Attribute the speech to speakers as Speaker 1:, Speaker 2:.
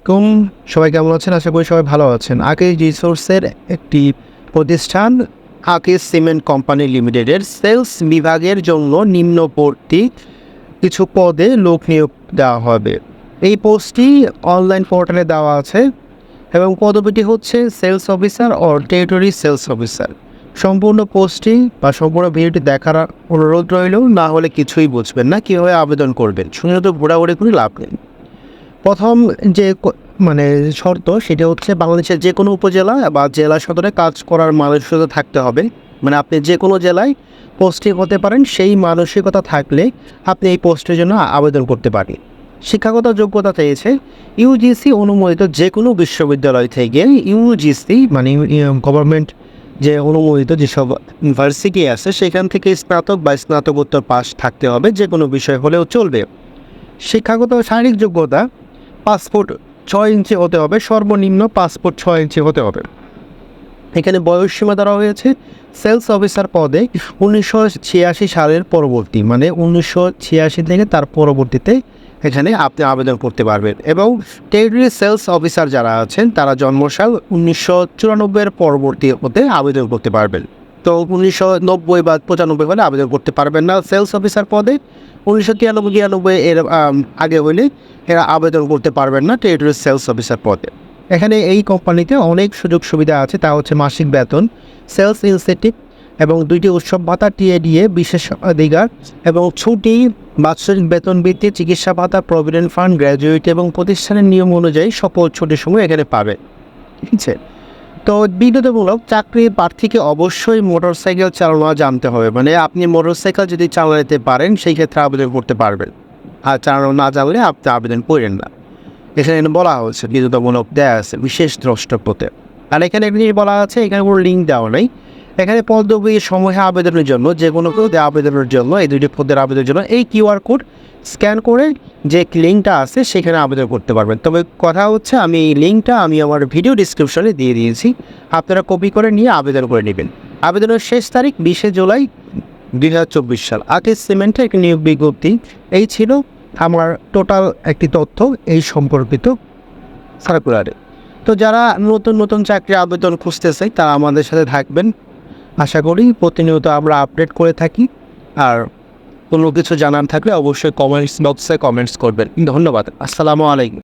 Speaker 1: আলাইকুম। সবাই কেমন আছেন? আশা করি সবাই ভালো আছেন। আকিজ রিসোর্সের একটি প্রতিষ্ঠান আকিজ সিমেন্ট কোম্পানি লিমিটেডের সেলস বিভাগের জন্য নিম্নবর্তী কিছু পদে লোক নিয়োগ দেওয়া হবে। এই পোস্টটি অনলাইন পোর্টালে দেওয়া আছে এবং পদবিটি হচ্ছে sales officer or territory sales officer. সম্পূর্ণ পোস্টটি বা সম্পূর্ণ ভিডিওটি দেখার অনুরোধ রইল, না হলে কিছুই বুঝবেন না কীভাবে আবেদন করবেন। শুনে তো ঘোরাঘুরি করে লাভ নেই। প্রথম যে শর্ত সেটা হচ্ছে বাংলাদেশের যে কোনো উপজেলা বা জেলা সদরে কাজ করার মানসিকতা থাকতে হবে। মানে আপনি যে কোনো জেলায় পোস্টিং হতে পারেন, সেই মানসিকতা থাকলে আপনি এই পোস্টের জন্য আবেদন করতে পারেন। শিক্ষাগত যোগ্যতা চেয়েছে ইউজিসি অনুমোদিত যে কোনো বিশ্ববিদ্যালয় থেকে, ইউজিসি মানে গভর্নমেন্ট যে অনুমোদিত যেসব ইউনিভার্সিটি আছে সেখান থেকে স্নাতক বা স্নাতকোত্তর পাস থাকতে হবে, যে কোনো বিষয় হলেও চলবে। শিক্ষাগত শারীরিক যোগ্যতা পাসপোর্ট 6 ইঞ্চি হতে হবে, সর্বনিম্ন পাসপোর্ট 6 ইঞ্চি হতে হবে। এখানে বয়সসীমা দেওয়া হয়েছে সেলস অফিসার পদে 1986 সালের পরবর্তী, মানে 1986 থেকে তার পরবর্তীতে এখানে আপনি আবেদন করতে পারবেন। এবং টেরিটরি সেলস অফিসার যারা আছেন তারা জন্মসাল 1994-এর পরবর্তী হতে আবেদন করতে পারবেন। তো 1990 বা 95 হলে আবেদন করতে পারবেন না সেলস অফিসার পদে। 1993-92 এর আগে হলে এরা আবেদন করতে পারবেন না টেরিটরি সেলস অফিসার পদে। এখানে এই কোম্পানিতে অনেক সুযোগ সুবিধা আছে, তা হচ্ছে মাসিক বেতন, সেলস ইনসেন্টিভ এবং 2টি উৎসব ভাতা, টিএডিএ বিশেষ অধিকার এবং ছুটি, বাৎসরিক বেতন বৃত্তি, চিকিৎসা ভাতা, প্রভিডেন্ট ফান্ড, গ্র্যাজুয়েটি এবং প্রতিষ্ঠানের নিয়ম অনুযায়ী সকল ছুটির সময় এখানে পাবে। ঠিক আছে। তো বিনোদনমূলক চাকরির প্রার্থীকে অবশ্যই মোটরসাইকেল চালানো জানতে হবে। মানে আপনি মোটরসাইকেল যদি চালাতে পারেন সেই ক্ষেত্রে আবেদন করতে পারবেন, আর চালানো না জানলে আপনি আবেদন করেন না। এখানে বলা হচ্ছে বিনোদনমূলক দেওয়া আছে বিশেষ দ্রষ্টব্যতে। আর এখানে একটি বলা আছে, এখানে কোনো লিঙ্ক দেওয়া নেই। এখানে পদবি সমূহে আবেদনের জন্য, যে কোনো পদে আবেদনের জন্য, এই 2টি পদের আবেদনের জন্য এই কিউআর কোড স্ক্যান করে যে লিঙ্কটা আছে সেখানে আবেদন করতে পারবেন। তবে কথা হচ্ছে আমি এই লিঙ্কটা আমার ভিডিও ডিসক্রিপশনে দিয়ে দিয়েছি, আপনারা কপি করে নিয়ে আবেদন করে নেবেন। আবেদনের শেষ তারিখ 20 জুলাই 2024 সাল। আকিজ সিমেন্টের একটি নিয়োগ বিজ্ঞপ্তি। এই ছিল আমার টোটাল একটি তথ্য এই সম্পর্কিত সার্কুলারে। তো যারা নতুন নতুন চাকরি আবেদন খুঁজতেছে তারা আমাদের সাথে থাকবেন। আশা করি প্রতিনিয়ত আমরা আপডেট করে থাকি। আর কোনো কিছু জানার থাকলে অবশ্যই কমেন্টস বক্সে কমেন্টস করবেন। ধন্যবাদ। আসসালামু আলাইকুম।